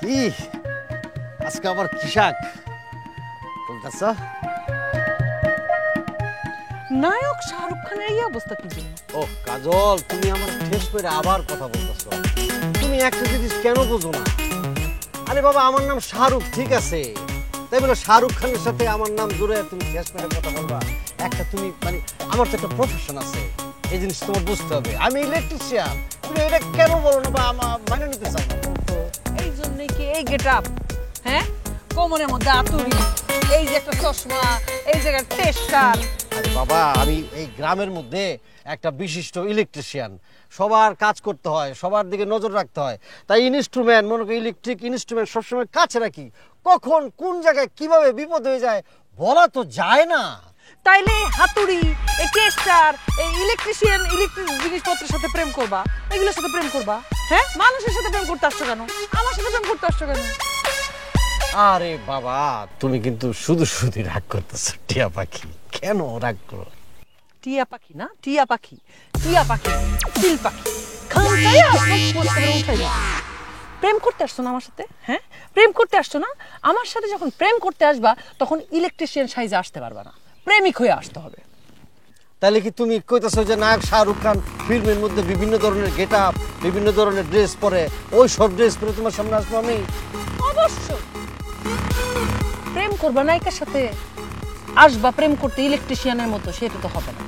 কি আজকে আবার কি শাক বলতেছ? নায়ক শাহরুখ খানের এই অবস্থা কি জন্য? ও কাজল, তুমি আমার ঠেস করে আবার কথা বলতেছ। তুমি একটা জিনিস কেন বোঝো না? আরে বাবা, আমার নাম শাহরুখ, ঠিক আছে, তাই বলে শাহরুখ খানের সাথে আমার নাম জুড়ে তুমি ঠেস করে কথা বলবা? একটা তুমি মানে আমার তো একটা প্রফেশন আছে, এই জিনিস তোমার বুঝতে হবে। আমি ইলেকট্রিশিয়ান, তুমি এটা কেন বলো না বা আমার মানে নিতে চাও না? এই জন্য কি এই গেটআপ? হ্যাঁ, কোমরের মধ্যে আতুরি, এই যে একটা চশমা, এই জায়গার টেস্টার। আরে বাবা, আমি এই গ্রামের মধ্যে একটা বিশিষ্ট ইলেকট্রিশিয়ান, সবার কাজ করতে হয়, সবার দিকে নজর রাখতে হয়, তাই ইনস্ট্রুমেন্ট মনে করি ইলেকট্রিক ইনস্ট্রুমেন্ট সবসময় কাছে রাখি। কখন কোন জায়গায় কিভাবে বিপদ হয়ে যায় বলা তো যায় না। তাইলে হাতুড়ি, এই টেস্টার, এই ইলেকট্রিশিয়ান, ইলেকট্রিক জিনিসপত্রের সাথে প্রেম করবা, এগুলোর সাথে প্রেম করবা? হ্যাঁ, মানুষের সাথে প্রেম করতে আসছো কেন? আমার সাথে প্রেম করতে আসছো কেন? আরে বাবা, তুমি কিন্তু শুধু শুধু রাগ করতেছো। টিয়া পাখি, কেন রাগ করো? টিয়া পাখি না, টিয়া পাখি, টিয়া পাখি, চিল পাখি, খামচাইয়া উঠাইয়া। প্রেম করতে আসছো না আমার সাথে? হ্যাঁ, প্রেম করতে আসছো না আমার সাথে? যখন প্রেম করতে আসবা তখন ইলেকট্রিশিয়ান সাইজে আসতে পারবা না, প্রেমিক হয়ে আসতে হবে। তাহলে কি তুমি কইতেছো যে নায়ক শাহরুখ খান ফিল্মের মধ্যে বিভিন্ন ধরনের গেটআপ, বিভিন্ন ধরনের ড্রেস পরে, ওই সব ড্রেস পরে তোমার সামনে আসবো আমি? অবশ্যই। প্রেম করবা নায়িকার সাথে, আসবা প্রেম করতে ইলেকট্রিশিয়ানের মতো, সেটা তো হবে না।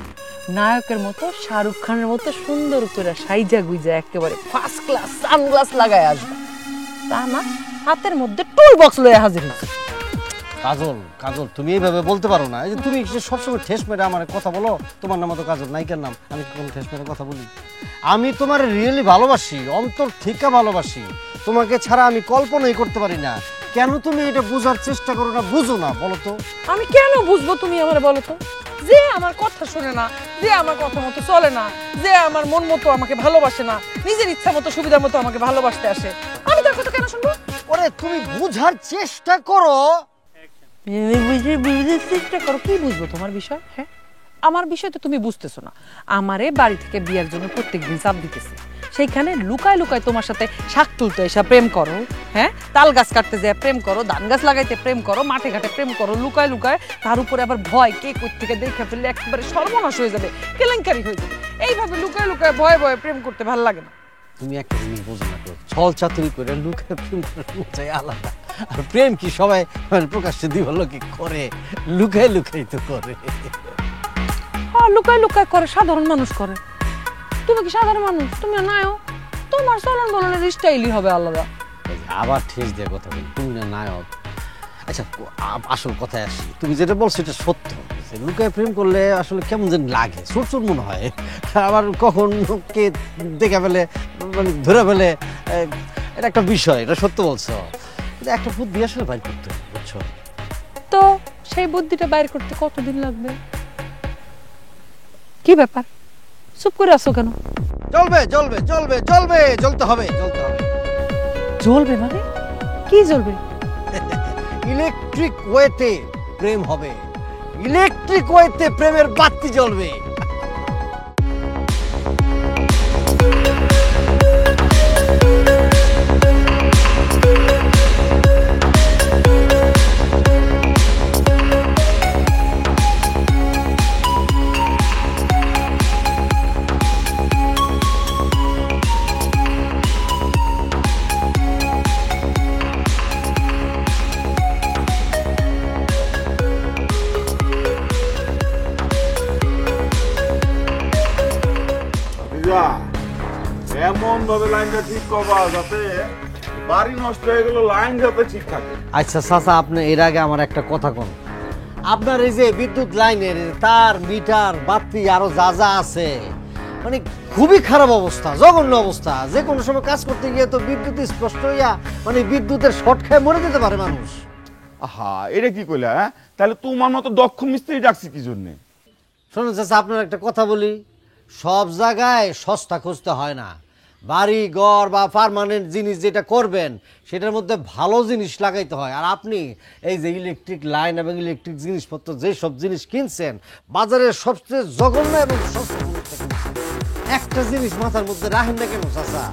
নায়কের মতো, শাহরুখ খানের মতো সুন্দর করে সাইজা গুইজা একেবারে ফার্স্ট ক্লাস সানগ্লাস লাগায় আসবা। তা না, হাতের মধ্যে টুল বক্স লয়ে হাজির হইছে। কাজল, কাজল, তুমি এইভাবে বলতে পারো না। এই যে তুমি যে সবসময় ঠেস মেরে আমার কথা বলো, তোমার নাম তো কাজল, নায়িকার নাম, আমি কি কোনো ঠেস মেরে কথা বলি? আমি তোমার রিয়েলি ভালোবাসি, অন্তর থেকে ভালোবাসি, তোমাকে ছাড়া আমি কল্পনাই করতে পারি না। কেন তুমি এটা বোঝার চেষ্টা করো না? বুঝো না বলো তো? আমি কেন বুঝবো, তুমি আমার বলো তো? যে আমার কথা শুনে না, যে আমার কথা মতো চলে না, যে আমার মন মতো আমাকে ভালোবাসে না, নিজের ইচ্ছা মতো সুবিধা মতো আমাকে ভালোবাসতে আসে, আমি তার কথা কেন শুনবো? ওরে তুমি বুঝার চেষ্টা করো। বুঝার চেষ্টা করো। কি বুঝবো তোমার বিষয়? হ্যাঁ, আমার বিষয় তো তুমি বুঝতেছো না। আমারে বাড়ি থেকে বিয়ের জন্য প্রত্যেকদিন চাপ দিতেছে, সেইখানে লুকায় লুকায় তোমার সাথে শাক তুলতে এসে প্রেম করো, হ্যাঁ, তাল গাছ কাটতে যায় প্রেম করো, ধান গাছ লাগাইতে প্রেম করো, মাঠে ঘাটে প্রেম করো লুকায় লুকায়। তার উপরে আবার ভয়, কে কই থেকে দেখে ফেললে একেবারে সর্বনাশ হয়ে যাবে, কেলেঙ্কারি হয়ে যাবে। এইভাবে লুকায় লুকায় ভয়ে ভয়ে প্রেম করতে ভালো লাগে না। তুমি একটা জিনিস বোঝো না, ছল চাতুরি করে লুকায় প্রেম করার মজাই আলাদা। আর প্রেম কি সবাই মানে প্রকাশ্যে দিবলো কি করে? লুকায় লুকাই তো করে। হ্যাঁ, লুকায় লুকায় করে, সাধারণ মানুষ করে। তুমি কি সাধারণ মানুষ? তুমি নায়ক, তোমার চলন বলনের স্টাইলই হবে আলাদা। আবার ঠেস দিয়ে কথা বলি, তুমি না নায়ক। আচ্ছা, আসল কথায় আসি, তুমি যেটা বলছো এটা সত্য। লুকায় প্রেম করলে আসলে কেমন যেন লাগে, চোর চোর মনে হয়। আবার কখন কে দেখে ফেলে, মানে ধরে ফেলে, এটা একটা বিষয়, এটা সত্য বলছো। এটা একটা বুদ্ধি আসলে বাইর করতে হবে, বুঝছো? তো সেই বুদ্ধিটা বাইর করতে কতদিন লাগবে? কি ব্যাপার, চুপ করে আছো কেন? জ্বলবে জ্বলবে জ্বলবে জ্বলবে, জ্বলতে হবে জ্বলতে হবে। জ্বলবে মানে কি জ্বলবে? ইলেকট্রিক ওয়েতে প্রেম হবে, ইলেকট্রিক ওয়েতে প্রেমের বাতি জ্বলবে। এমন ভাবে লাইনটা ঠিক করবা যাতে বাড়ি নষ্ট হয়ে গেল, লাইন যাতে ঠিক থাকে। আচ্ছা চাচা, আপনি এর আগে আমার একটা কথা কোন, আপনার এই যে বিদ্যুৎ লাইনের তার, মিটার, বাতি আরো যা যা আছে, মানে খুবই খারাপ অবস্থা, জঘন্য অবস্থা। যে কোনো সময় কাজ করতে গিয়ে তো বিদ্যুৎ স্পষ্ট হইয়া মানে বিদ্যুতের শর্ট খেয়ে মরে যেতে পারে মানুষ। আহা, এটা কি কইলা? হ্যাঁ, তাহলে তোমার মতো দক্ষ মিস্ত্রি ডাকছি কি জন্যে? শোনো চাচা, আপনার একটা কথা বলি, সব জায়গায় সস্তা খুঁজতে হয় না। বাড়ি ঘর বা পার্মানেন্ট জিনিস যেটা করবেন সেটার মধ্যে ভালো জিনিস লাগাইতে হয়। আর আপনি এই যে ইলেকট্রিক লাইন এবং ইলেকট্রিক জিনিসপত্র যে সব জিনিস কিনছেন, বাজারের সবচেয়ে জঘন্য এবং সস্তা জিনিসটা কিনছেন। একটা জিনিস মাথার মধ্যে রাখেন না কেন চাচা,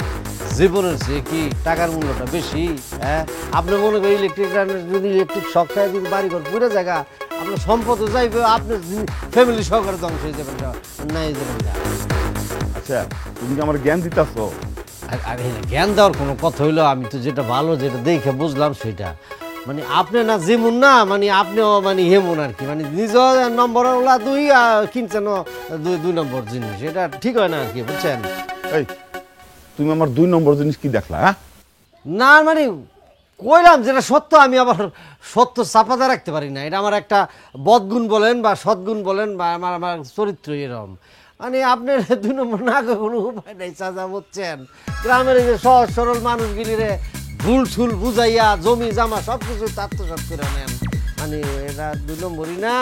জীবনের চেয়ে কি টাকার মূল্যটা বেশি? হ্যাঁ, আপনি মনে করেন ইলেকট্রিক যদি ইলেকট্রিক শখ খায় যদি বাড়িঘর পুরো জায়গা আপনার সম্পদও যাইবে, আপনার ফ্যামিলি সহকারে ধ্বংস হয়ে যাবেন নাই যাবেন না। আচ্ছা তুমি কি আমার জ্ঞান দিতেছো? আর জ্ঞান দেওয়ার কোনো কথা হইলো, আমি তো যেটা ভালো যেটা দেখে বুঝলাম সেটা, মানে আপনি না যেমন না মানে আপনিও মানে হেমন আর কি, মানে নিজ নম্বর ওলা দুই কিনছেন দুই নম্বর জিনিস, এটা ঠিক হয় না আর কি, বুঝছেন? এই তুমি আমার 2 নম্বর জিনিস কি দেখলা? হ্যাঁ, না মানে কইলাম যেটা সত্য, আমি আবার সত্য চাপাতে রাখতে পারি না, এটা আমার একটা বদগুণ বলেন বা সদ্গুণ বলেন বা আমার আমার চরিত্র এরকম, মানে আপনার 2 নম্বর না করে কোনো উপায় নেই চাচা, বুঝছেন? গ্রামের এই যে সহজ সরল মানুষগুলিরে ভুল ছুল বুঝাইয়া জমি জামা সব কিছু আত্মসাৎ করে নেন, মানে এটা 2 নম্বরই না।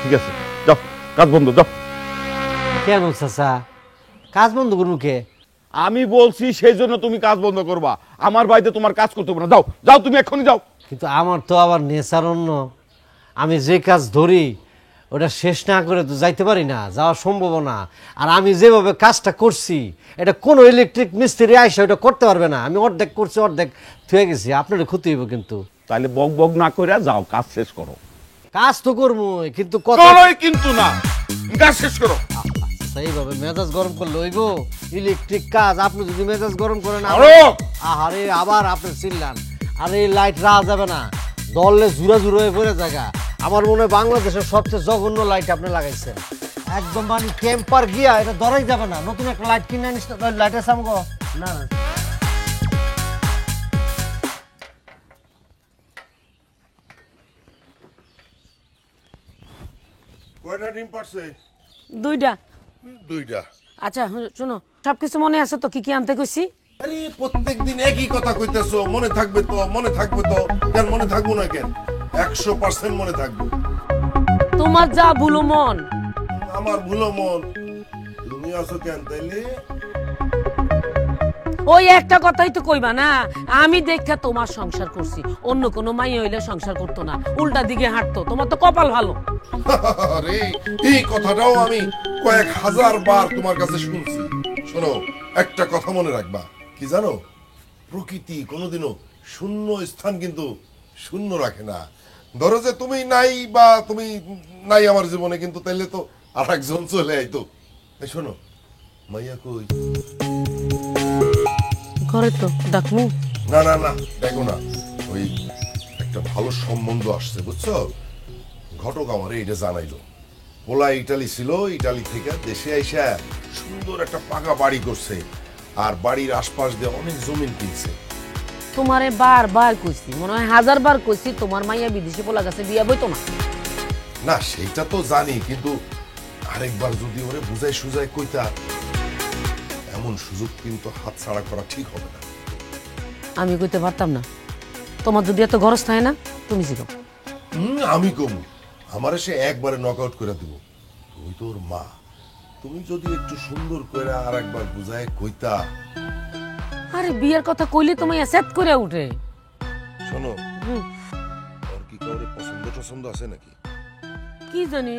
ঠিক আছে, যাও কাজ বন্ধ, যাও। কেন চাচা কাজ বন্ধ করবো কে? আমি বলছি সেই জন্য তুমি কাজ বন্ধ করবা, আমার বাড়িতে তোমার কাজ করতে হবে না। যাও যাও, তুমি এক্ষুনি যাও। কিন্তু আমার তো আবার নেশার অন্য, আমি যে কাজ ধরি ওটা শেষ না করে তো যাইতে পারি না, যাওয়া সম্ভব না। আর আমি যেভাবে কাজটা করছি এটা কোনো ইলেকট্রিক মিস্ত্রি আইসা ওটা করতে পারবে না, আমি অর্ধেক করছি অর্ধেক থুয়ে গেছি, আপনার ক্ষতি হইব কিন্তু। তাহলে বক বক না করে যাও, কাজ শেষ করো। কাজ তো করবো কিন্তু কত কোনোই কিন্তু না, কাজ শেষ করো। সেইভাবে মেজাজ গরম করলে হইব? ইলেকট্রিক কাজ আপনি যদি মেজাজ গরম করেন আহারে আবার আপনি চিল্লান, আরে লাইট রাখা যাবে না, দলে জুড়া জুড়ো হয়ে পড়ে জায়গা। আমার মনে হয় বাংলাদেশের সবচেয়ে জঘন্য লাইট আপনি লাগাইছেন, একদম মানে টেম্পার গিয়া এটা ধরাই যাবে না। নতুন একটা লাইট কিনে আনিস, লাইটের সামনে না না কয়টা ডিম পারছে? 2টা। 2টা। আচ্ছা শোনো, সবকিছু মনে আছে তো কি কি আনতে কইছি? আরে প্রত্যেকদিন একই কথা কইতেছো, মনে থাকবে তো মনে থাকবে তো, কেন মনে থাকবো না কেন? 100% মনে থাকবো। তোমার যা ভুলো মন। আমার ভুলো মন, তুমি আছো কেন তাইলে? ওই একটা কথাই তো কইবা না, আমি দেখা তোমার সংসার করছি, অন্য কোনো মাই হইলে সংসার করতো না, উল্টা দিকে হাঁটতো। তোমার তো কপাল ভালো। আরে এই কথাটাও আমি কয়েক হাজার বার তোমার কাছে শুনছি। শোনো, একটা কথা মনে রাখবা, কি জানো? প্রকৃতি কোনোদিনও শূন্য স্থান কিন্তু শূন্য রাখে না। ধরো যে তুমি নাই বা তুমি নাই আমার জীবনে, কিন্তু তাইলে তো আর একজন চলে আইতো। এই শোনো, মাইয়া কই? ঘরে তো ডাকমু। না না না, দেখো না, ওই একটা ভালো সম্বন্ধ আসছে, বুঝছো? ঘটক আমারে এটা জানাইলো, পোলা ইটালি ছিল, ইটালি থেকে দেশে আইসা সুন্দর একটা পাকা বাড়ি করছে, আর বাড়ির আশপাশ দিয়ে অনেক জমিন কিনছে। তোমারে বারবার কইছি, মনে হয় 1000 বার কইছি, তোমার মাইয়া বিদেশে পোলা গাছে বিয়া বইতো না। না সেইটা তো জানি, কিন্তু আরেকবার যদি ওরে বুঝাই সুজাই কইতা, এমন সুযোগ কিন্তু হাত ছাড়া করা ঠিক হবে না। আমি কইতে পারতাম না, তোমার যদি এত গরজ থাকে না, তুমি শিখো। আমি কমু, আমারে সে একবারে নক আউট করে দিব। তুই তোর মা, তুমি যদি একটু সুন্দর করে আর একবার বুঝাই কইতা। আরে বিয়ের কথা কইলে তুমি সেট করে উঠে। শোনো, ওর কি কাউরে পছন্দ টছন্দ আছে নাকি? কি জানি,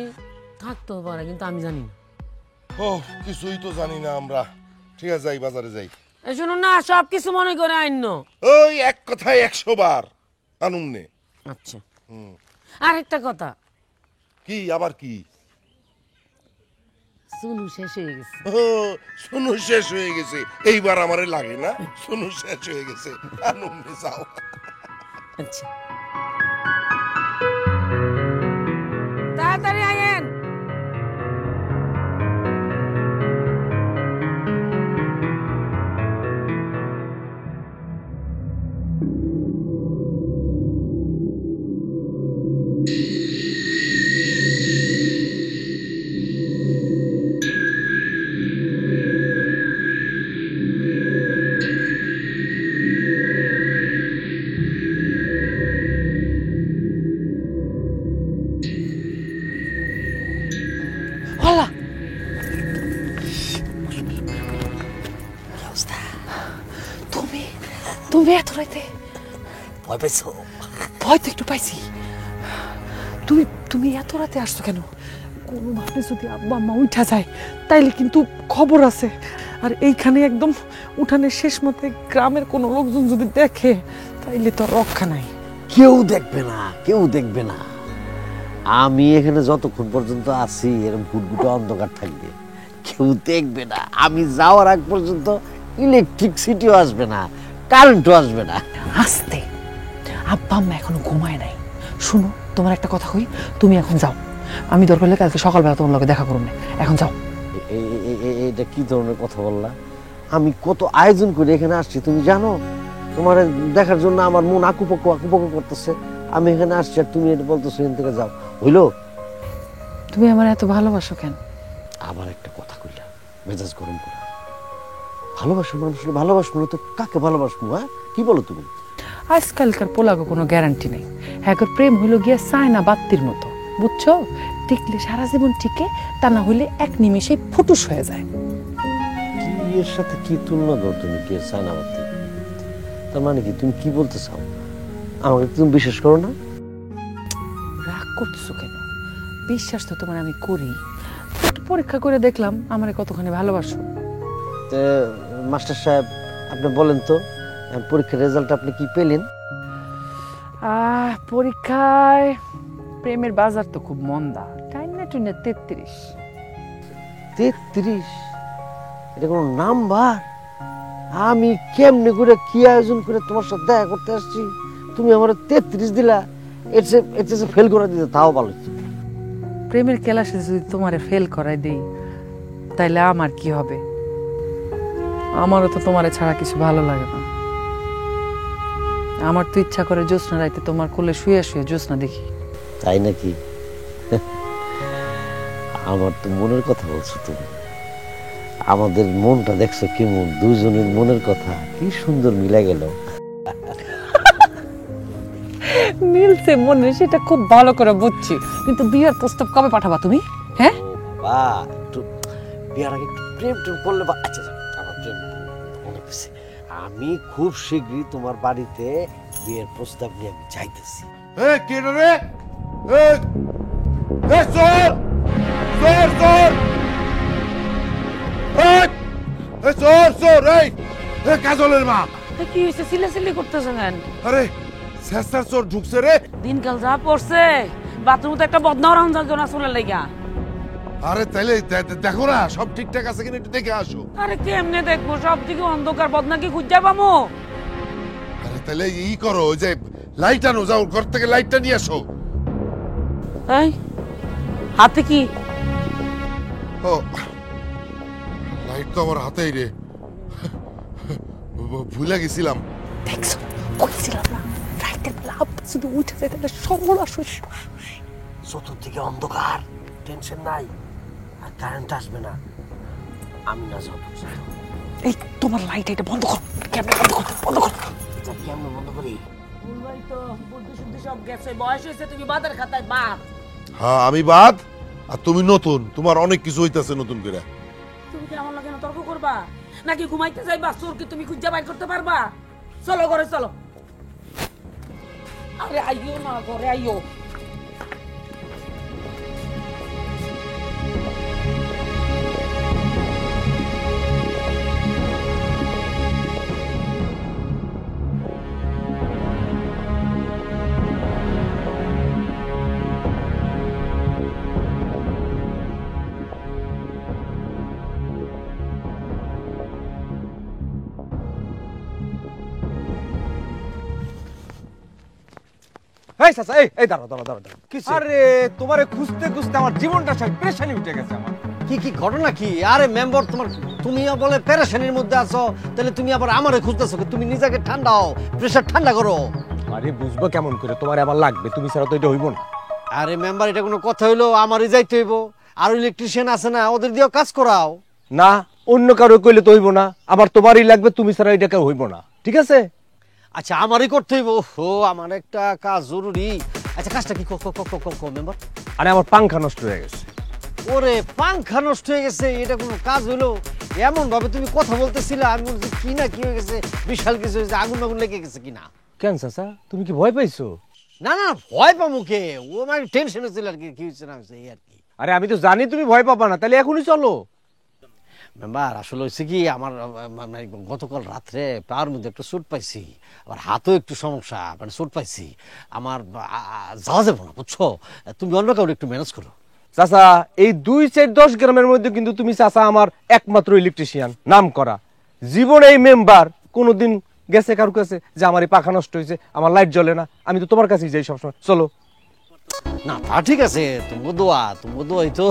থাকতেও পারে, কিন্তু আমি জানি না। ও কিছুই তো জানি না আমরা। ঠিক আছে, যাই বাজারে যাই। এই শোনো না, সব কিছু মনে করে আইন। ওই এক কথায় 100 বার আনুন নে। আচ্ছা, আর একটা কথা। কি আবার কি? শুনু শেষ হয়ে গেছে। ও শুনু শেষ হয়ে গেছে, এইবার আমারে লাগে না শুনু শেষ হয়ে গেছে, আনুন নে, যাও। আচ্ছা, তাড়াতাড়ি আইয়েন। হল্লা তুমি তুমি এত রাইতে ভয় পাইছো? ভয় তো একটু পাইছি। তুমি তুমি এত রাতে আসছো কেন? কোনোভাবে যদি আব্বা আম্মা উঠা যায় তাইলে কিন্তু খবর আছে। আর এইখানে একদম উঠানের শেষ মতে গ্রামের কোনো লোকজন যদি দেখে তাইলে তো আর রক্ষা নাই। কেউ দেখবে না, কেউ দেখবে না। আমি এখানে যতক্ষণ পর্যন্ত আছি এরকম ঘুটঘুটে অন্ধকার থাকবে, কেউ দেখবে না। আমি যাওয়ার আগ পর্যন্ত ইলেকট্রিসিটিও আসবে না, কারেন্টও আসবে না। আস্তে, আব্বা আম্মা এখনো ঘুমায় নাই। শুনো, তোমার একটা কথা কই, তুমি এখন যাও, আমি দরকার হলে কালকে সকালবেলা তোমার লগে দেখা করুন। এখন যাও। এটা কি ধরনের কথা বললা? আমি কত আয়োজন করে এখানে আসছি তুমি জানো? তোমার দেখার জন্য আমার মন আকুপাকু করতেছে। আমি এখানে আসছি আর তুমি এটা বলতেছো এখান থেকে যাও, হইলো? তুমি আমার এত ভালোবাসো কেন? আবার একটা কথা কইলা, মেজাজ গরম করে। ভালোবাসো মানুষের, ভালোবাসবো না তো কাকে ভালোবাসবো? হ্যাঁ, কি বলো তুমি? আজকালকার পোলাগো কোনো গ্যারান্টি নেই। হ্যাঁ, প্রেম হইলো গিয়া চায়না বাত্তির মতো, বুঝছো? টিকলে সারা জীবন টিকে, তা না হইলে এক নিমেষে ফুটুস হয়ে যায়। কি এর সাথে কি তুলনা দাও তুমি? কি চায়না বাত্তি? তার মানে কি তুমি কি বলতে চাও? আমাকে তুমি বিশ্বাস করো না? রাগ করতেছো কেন? বিশ্বাস তো তোমার আমি করি। একটু পরীক্ষা করে দেখলাম আমারে কতখানি ভালোবাসো। মাস্টার সাহেব, আপনি বলেন তো পরীক্ষার রেজাল্ট আপনি কি পেলেন? পরীক্ষায় প্রেমের বাজার তো খুব মন্দা। টাইনা টুইনা 33। 33? এটা কোনো নাম্বার? আমি কেমনে করে কি আয়োজন করে তোমার সাথে দেখা করতে আসছি, তুমি আমার 33 দিলা। এর চেয়ে ফেল করে দিতে তাও ভালো। প্রেমের ক্লাসে যদি তোমারে ফেল করাই দেই তাইলে আমার কি হবে? আমারও তো তোমারে ছাড়া কিছু ভালো লাগে না। আমার তো ইচ্ছা করে জ্যোৎস্না রাইতে তোমার কোলে শুয়ে শুয়ে জ্যোৎস্না দেখি। তাই নাকি? আমার তো মনের কথা বলছো তুমি। আমাদের মনটা দেখছো কেমন, দুজনের মনের কথা কি সুন্দর মিলা গেল। মিলছে মনে, সেটা খুব ভালো করে বুঝছি, কিন্তু বিয়ের প্রস্তাব কবে পাঠাবা তুমি? হ্যাঁ, বাহ, একটু বিয়ার আগে একটু প্রেম টেম করলে বা। আচ্ছা, আমার প্রেম মনে পড়ছে, আমি খুব শীঘ্রই তোমার বাড়িতে বিয়ের প্রস্তাব নিয়ে আমি যাইতেছি। কে রে? চোর চোর চোর! চোর চোর! এই কাজলের মা! কি হয়েছে? সিলাসিলি করতেছে কেন? আরে শেষার চোর ঢুকছে রে! দিনকাল যা পড়ছে, বাথরুমে তো একটা বদনাও রান্ধার জন্য চলে লাগা। আরে তাইলে দেখো না সব ঠিকঠাক আছে কিনা, একটু দেখে আসো। আরে কেমনে দেখবো? সব দিকে অন্ধকার, বদনা কি খুঁজা পামো? আরে তাইলে করো, ওই যে লাইট আনো, যাও ঘর থেকে লাইটটা নিয়ে আসো। এই হাতে কি? ও, লাইট তো আমার হাতেই রে, ভুলে গেছিলাম। দেখছো, কইছিলাম না রাইতের বেলা আব্বা যদি উঠে যায় তাহলে সর্বনাশ হইছে। চতুর্দিকে অন্ধকার, টেনশন নাই, আর কারেন্ট আসবে না। আমি না যাও। এই তোমার লাইট এটা বন্ধ কর। কেমনে বন্ধ কর? বন্ধ কর। এটা কেমন বন্ধ করি? ভুলভাল তো বুদ্ধি শুদ্ধি সব গেছে, বয়স হয়েছে, তুমি বাদের খাতায় বাদ। হ্যাঁ, আমি বাদ আর তুমি নতুন, তোমার অনেক কিছু হইতাছে নতুন করে। তুমি কি আমার লাগে না তর্ক করবা, নাকি ঘুমাইতে যাইবা? চোর কি তুমি খুঁজা বাইর করতে পারবা? চলো ঘরে চলো। আরে আইও না, ঘরে আইও। এই চাচা, এই দাঁড়াও দাঁড়াও দাঁড়াও দাঁড়াও। আরে তোমারে খুঁজতে খুঁজতে আমার জীবনটা সব পেরেশানি উঠে গেছে আমার। কি ঘটনা কি? আরে মেম্বার, তুমিও বলে পেরেশানির মধ্যে আছো, তাহলে তুমি আবার আমারে খুঁজতেছো? তুমি নিজেকে ঠান্ডা হও, প্রেশার ঠান্ডা করো। আরে বুঝবো কেমন করে, তোমার আবার লাগবে, তুমি ছাড়া তো এটা হইব না। আরে মেম্বার, এটা কোনো কথা হইলো? আমারই যাইতে হইব। আর ইলেকট্রিশিয়ান আছে না, ওদের দিয়েও কাজ করাও। না, অন্য কারো কইলে তো হইব না, আবার তোমারই লাগবে, তুমি ছাড়া এটা কেউ হইব না। ঠিক আছে? আচ্ছা, আমারই করতে হইব। ও, আমার একটা কাজ জরুরি। আচ্ছা, কাজটা কি মেম্বার? আরে আমার পাংখা নষ্ট হয়ে গেছে। ওরে, পাংখা নষ্ট হয়ে গেছে? এটা কোনো কাজ হইলো? এমন ভাবে তুমি কথা বলতেছিলা, আমি বলছি কি না কি হয়ে গেছে, বিশাল কিছু হয়েছে, আগুন আগুন লেগে গেছে কিনা। কেন চাচা, তুমি কি ভয় পাইছো? না না, ভয় পাবো কে? ও আমার টেনশন হচ্ছিল আর কি, কি হয়েছে না হয়েছে এই আর কি। আরে আমি তো জানি তুমি ভয় পাবা না, তাহলে এখনই চলো। মেম্বার আসলে হচ্ছে কি আমার মানে গতকাল রাত্রে পায়ের মধ্যে একটু চোট পাইছি, আবার হাতেও একটু সমস্যা, মানে চোট পাইছি। আমার যাওয়া যাবো না, বুঝছো? তুমি অন্য কাউকে একটু ম্যানেজ করো। চাচা এই 2-4-10 গ্রামের মধ্যে কিন্তু তুমি চাচা আমার একমাত্র ইলেকট্রিশিয়ান, নাম করা। জীবনে এই মেম্বার কোনোদিন গেছে কারোর কাছে যে আমার এই পাখা নষ্ট হয়েছে, আমার লাইট জ্বলে না? আমি তো তোমার কাছেই যাই সবসময়। চলো। না তা ঠিক আছে, তুমি দোয়াই তো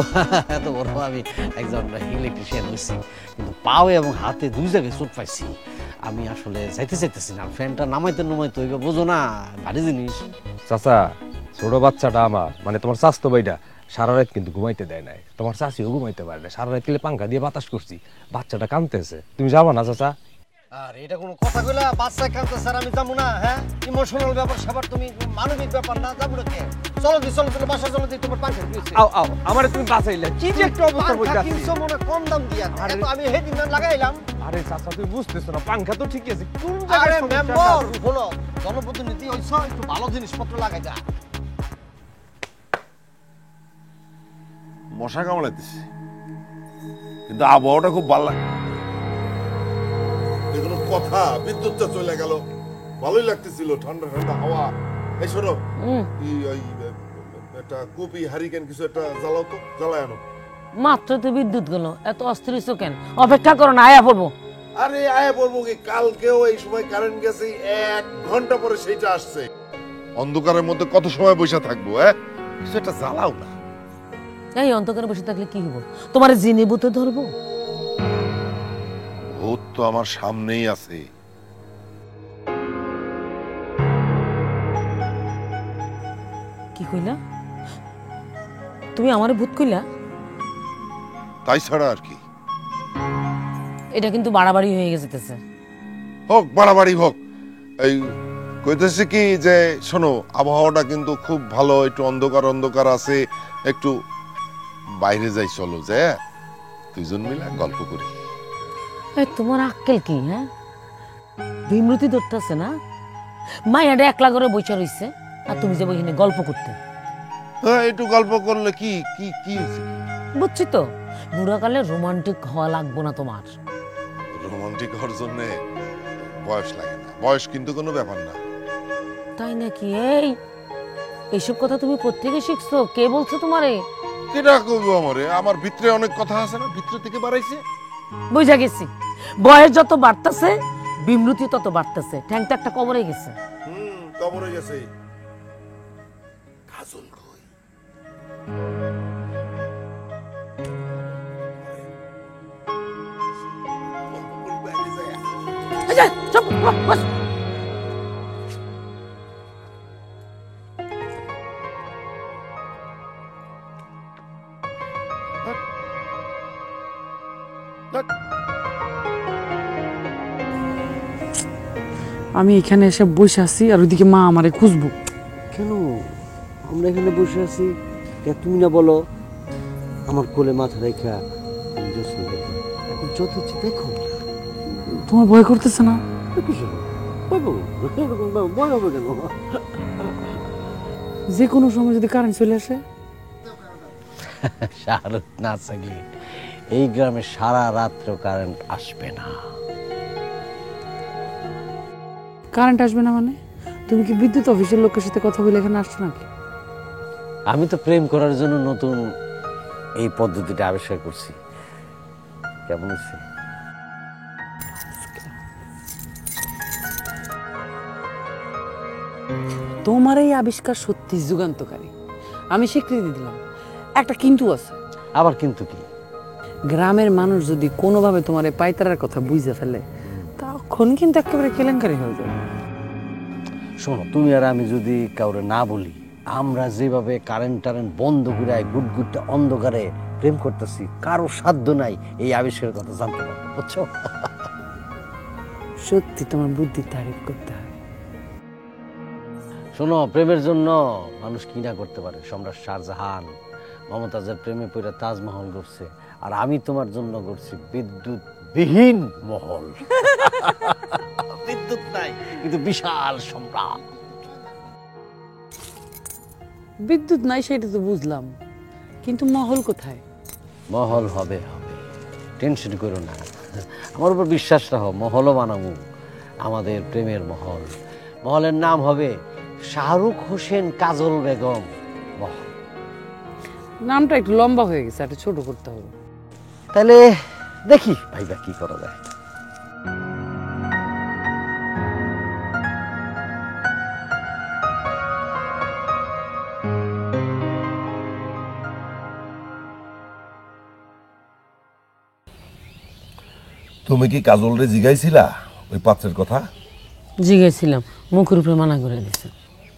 এত বড় আমি একজন ইলেকট্রিশিয়ান হয়েছি, কিন্তু পাও এবং হাতে 2 জায়গায় চোট পাইছি। আমি আসলে যাইতে চাইতেছি না, ফ্যানটা নামাইতে হইবে, বোঝো না, ভারী জিনিস। চাচা ছোট বাচ্চাটা আমার, মানে তোমার স্বাস্থ্য ভাইটা সারা রাত কিন্তু ঘুমাইতে দেয় নাই, তোমার চাচিও ঘুমাইতে পারে না, সারা রাত গেলে পাঙ্খা দিয়ে বাতাস করছি, বাচ্চাটা কাঁদতেছে। তুমি যাবা না চাচা? আর এটা কোনো কথা কইলা? বাচ্চা কাঁদতে স্যার আমি যাবো না? হ্যাঁ, ইমোশনাল ব্যাপার সবার, তুমি মানবিক ব্যাপার না, যাবো না কে? চলো তুমি বাসা চলো দিই, তোমার পাঙ্খা কিনছি। আও আও, আমারে তুমি বাঁচাইলে, কি যে একটা অবস্থা পাঙ্খা হইতাছে। কিনছো মনে কম দাম দিয়া, এত আমি সেদিন লাগাইলাম। আরে চাচা তুমি বুঝতেছো না, পাঙ্খা তো ঠিকই আছে, কোন আরে জায়গায় সমস্যাটা? মেম্বার হলো জনপ্রতিনিধি হইছ, একটু ভালো জিনিসপত্র লাগাই যা। মশা কামড়াইতেছে, কিন্তু আবহাওয়াটা খুব ভালো লাগে। এগুলো কথা, বিদ্যুৎটা চলে গেল, ভালোই লাগতেছিল, ঠান্ডা ঠান্ডা হাওয়া। এই শোনো, একটা কপি হারিকেন কিছু একটা জ্বালাও তো, জ্বালায় আনো। মাত্র তো বিদ্যুৎ গেল, এত অস্থির হইছো কেন? অপেক্ষা করো না, আয়া পড়বো। আরে আয়া বলবো কি, কালকেও এই সময় কারেন্ট গেছে, 1 ঘন্টা পরে সেইটা আসছে। অন্ধকারের মধ্যে কত সময় বসে থাকবো? কিছু একটা জ্বালাও না। এই অন্ধকারে বসে থাকলে কি হবো? তোমার জিনে বুতে ধরবো? ভূত তো আমার সামনেই আছে। কি কইলা তুমি? আমারে ভূত কইলা? তাই ছাড়া আর কি। এটা কিন্তু বাড়াবাড়ি হয়ে গেছে। হোক বাড়াবাড়ি হোক, এই কইতেছি কি যে শোনো, আবহাওয়াটা কিন্তু খুব ভালো, একটু অন্ধকার অন্ধকার আছে, একটু বাইরে যাই, চলো যে 2 জন মিলে গল্প করি। এই তোমার আক্কেল কি? হ্যাঁ, বিমৃতি ধরতেছে না? মাইয়াটা একলা করে বইসা রইছে, আর তুমি যে বইখানে গল্প করতে। হ্যাঁ, একটু গল্প করলে কি কি কি হয়েছে? বুঝছি তো, বুড়াকালে রোমান্টিক হওয়া লাগবো না তোমার। রোমান্টিক হওয়ার জন্য বয়স লাগে না, বয়স কিন্তু কোনো ব্যাপার না। তাই নাকি? এইসব কথা তুমি কোত্থেকে শিখছো? কে বলছো তোমারে? কেটা কইবো আমারে? আমার ভিতরে অনেক কথা আছে না, ভিতরে থেকে বাড়াইছে। বুঝা গেছি, বয়স যত বাড়তেছে বিমৃতি তত বাড়তেছে। ঠ্যাংটা একটা কবরে গেছে। কবরে গেছে। কাজল কই? এই যে, চুপ, বস। আমি এখানে এসে বসে আছি, আর ওইদিকে মা আমারে খুঁজবো। কেন আমরা এখানে বসে আছি? তুমি না বলো আমার কোলে মাথা রেখা এখন যত ইচ্ছে দেখো। তোমার ভয় করতেছে না? ভয় হবে কেন? যে কোনো সময় যদি কারেন্ট চলে আসে? শাহরুখ না থাকলে এই গ্রামে সারা রাত্র কারেন্ট আসবে না। কারেন্ট আসবে না মানে? তুমি কি বিদ্যুৎ অফিসের লোকের সাথে কথা বলে এখানে আসছো নাকি? আমি তো প্রেম করার জন্য নতুন এই পদ্ধতিটা আবিষ্কার করছি। কেমন হচ্ছে? তোমার এই আবিষ্কার সত্যি যুগান্তকারী, আমি স্বীকৃতি দিলাম। একটা কিন্তু আছে। আবার কিন্তু কি? গ্রামের মানুষ যদি কোনোভাবে তোমার এই পাইতারার কথা বুঝে ফেলে, তখন কিন্তু একেবারে কেলেঙ্কারি হয়ে যাবে। শোনো, তুমি আর আমি যদি কাউরে না বলি, আমরা যেভাবে কারেন্ট বন্ধ করে গুটগুটটা অন্ধকারে প্রেম করতেছি, কারো সাধ্য নাই এই আবিষ্কারের কথা জানতে পারবো, বুঝছো? সত্যি তোমার বুদ্ধির তারিফ করতে হয়। শোনো, প্রেমের জন্য মানুষ কি না করতে পারে। সম্রাট শাহজাহান মমতাজের প্রেমে পড়ে তাজমহল করছে, আর আমি তোমার জন্য করছি বিদ্যুৎবিহীন মহল। বিদ্যুৎ নাই কিন্তু বিশাল সম্রাট। বিদ্যুৎ নাই সেটা তো বুঝলাম, কিন্তু মহল কোথায়? মহল হবে হবে, টেনশন করো না, আমার উপর বিশ্বাস রাখো, মহলও বানাবো, আমাদের প্রেমের মহল। মহলের নাম হবে শাহরুখ হোসেন কাজল বেগম মহল। নামটা একটু লম্বা হয়ে গেছে, একটু ছোট করতে হবে। তাহলে দেখি ভাইবা কি করা যায়। তুমি কি কাজলরে জিগাইছিলা ওই পাত্রের কথা? জিজ্ঞেসছিলাম, মুখের উপরে মানা করে দিছে।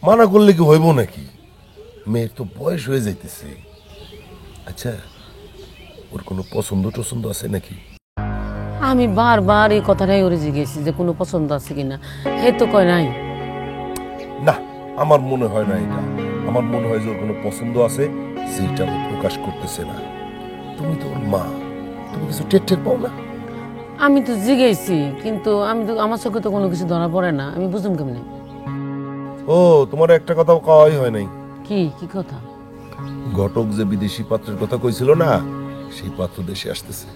মানা করলে কি হইব নাকি? মেয়ের তো বয়স হয়ে যাইতেছে। আচ্ছা, ওর কোনো পছন্দ টছন্দ আছে নাকি? আমি বারবার এই কথাটাই ওরে জিজ্ঞেসি যে কোনো পছন্দ আছে কিনা, হে তো কয় নাই। না, আমার মনে হয় না এটা। আমার মনে হয় যে ওর কোনো পছন্দ আছে যেটা ও প্রকাশ করতেছে না। তুমি তো ওর মা, তুমি কিছু টের পাও না? আমি তো জিজ্ঞেসি, কিন্তু আমি তো আমার চোখে তো কোনো কিছু ধরা পড়ে না, আমি বুঝুম কেমনে? ও, তোমার একটা কথাও কওয়াই হয় নাই। কি কি কথা? ঘটক যে বিদেশি পাত্রের কথা কইছিল না, সেই পাত্র দেশে আসতেছে।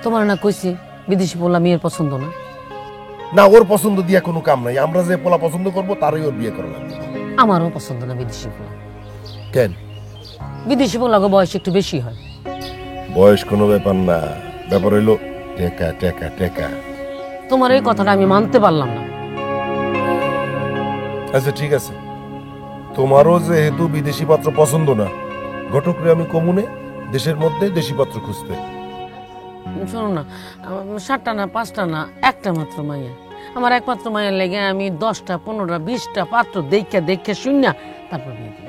তোমার না কইছি বিদেশি পোলা মেয়ের পছন্দ না? না, ওর পছন্দ দিয়া কোনো কাম নাই। আমরা যে পোলা পছন্দ করব তারই ওর বিয়ে করা লাগবে। আমারও পছন্দ না বিদেশি পোলা। কেন? বিদেশি পোলাকে বয়স একটু বেশি হয়। বয়স কোনো ব্যাপার না, ব্যাপার হইলো টেকা টেকা টেকা। তোমার এই কথাটা আমি মানতে পারলাম না। আচ্ছা ঠিক আছে, তোমারও যেহেতু বিদেশি পাত্র পছন্দ না, ঘটকরে আমি কমুনে দেশের মধ্যে দেশি পাত্র খুঁজতে। শোনো না, 7টা না 5টা না, একটা মাত্র মাইয়া। আমার একমাত্র মায়ের লেগে আমি 10টা 15টা 20টা পাত্র দেখে শুনিয়া তারপর বিয়ে দিই।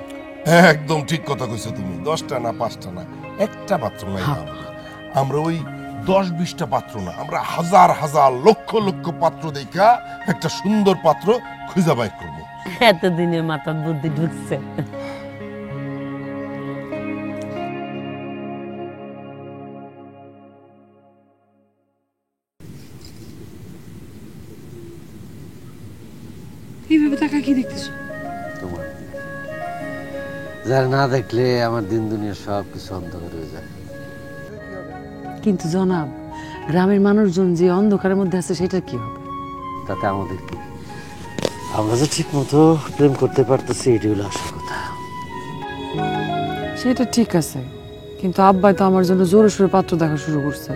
একদম ঠিক কথা কইছো তুমি। 10টা না 5টা না, একটা পাত্র নাই। আমরা ওই 10-20টা পাত্র না, আমরা হাজার হাজার লক্ষ লক্ষ পাত্র দেখা একটা সুন্দর পাত্র খুঁজে বাইর করবো। এতদিনে মাথার বুদ্ধি ঢুকছে। এইভাবে টাকা কি দেখতেছো? তোমার যারা না দেখলে আমার দিন দুনিয়া সব কিছু অন্ধকার হয়ে যায়। কিন্তু জনাব, গ্রামের মানুষজন যে অন্ধকারের মধ্যে আছে সেটা কি হবে? তাতে আমাদের কি? আমরা যে ঠিক মতো প্রেম করতে পারতেছি, এটি হলো আসল কথা। সেটা ঠিক আছে, কিন্তু আব্বাই তো আমার জন্য জোরে সোরে পাত্র দেখা শুরু করছে।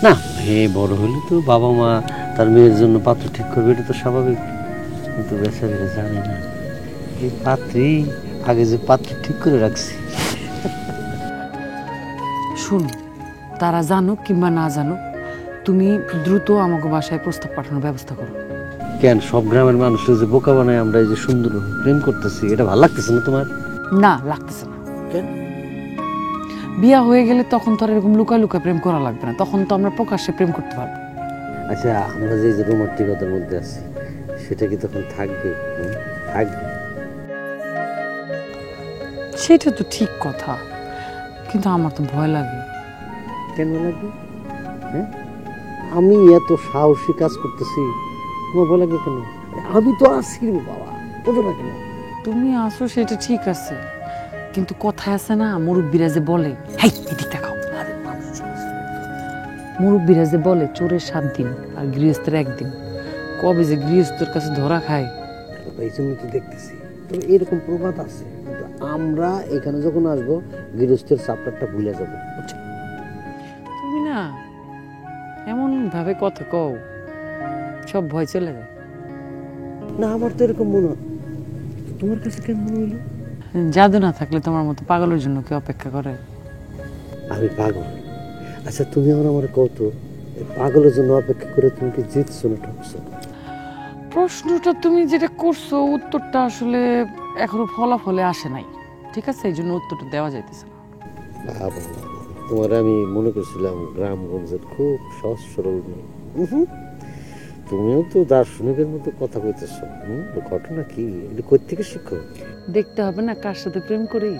না, মেয়ে বড় হলে তো বাবা মা তার মেয়ের জন্য পাত্র ঠিক করবে, এটা তো স্বাভাবিক। কিন্তু বেচারিরা জানে না এই পাত্রী আগে যে পাত্র ঠিক করে রাখছি। শুনো, তারা জানুক কিংবা না জানুক, তুমি দ্রুত আমাকে বাসায় প্রস্তাব পাঠানোর ব্যবস্থা করো। কেন, সব গ্রামের মানুষের যে বোকা বানায় আমরা এই যে সুন্দর প্রেম করতেছি, এটা ভালো লাগতেছে না তোমার? না, লাগতেছে না। কেন? বিয়া হয়ে গেলে তখন তো আর এরকম লুকায় লুকায় প্রেম করা লাগবে না, তখন তো আমরা প্রকাশ্যে প্রেম করতে পারবো। আচ্ছা, আমরা যে রোমান্টিকতার মধ্যে আছি সেটা কি তখন থাকবে? থাকবে। সেটা তো ঠিক কথা, কিন্তু আমার তো ভয় লাগে। কেন লাগবে? হ্যাঁ, আমি এত সাহসী কাজ করতেছি, তোমার ভয় লাগবে কেন? আমি তো আছি রে বাবা, বোঝো না কেন? তুমি আসো সেটা ঠিক আছে, কিন্তু কথায় আছে না, মুরব্বীরা যে বলে, হেই এদিক তাকাও, মুরব্বীরা যে বলে চোরের 7 দিন আর গৃহস্থের 1 দিন, কবে যে গৃহস্থের কাছে ধরা খায়। এই জন্য তো দেখতেছি তো এরকম প্রবাদ আছে, কিন্তু আমরা এখানে যখন আসবো গৃহস্থের চাপটারটা ভুলে যাবো, বুঝছো? তুমি না এমন ভাবে কথা কও, সব ভয় চলে যায়। না, আমার তো এরকম মনে হয়, তোমার কাছে কেন মনে হইলো? জাদু না থাকলে তোমার মতো পাগলের জন্য কেউ অপেক্ষা করে? আমি পাগল? আচ্ছা, তুমি আমার কত পাগলের জন্য অপেক্ষা করে তুমি কি জিতছো না ঠকছো? প্রশ্নটা তুমি যেটা করছো, উত্তরটা আসলে এখনো ফলাফলে আসে নাই, ঠিক আছে, এই জন্য উত্তরটা দেওয়া যাইতেছে না। বাবা, তোমার আমি মনে করছিলাম গ্রামগঞ্জের খুব সহজ সরল মেয়ে। তুমিও তো দার্শনিকের মতো কথা কইতেছ। ঘটনা কি, এটা কই থেকে শিখো? দেখতে হবে না কার সাথে প্রেম করি।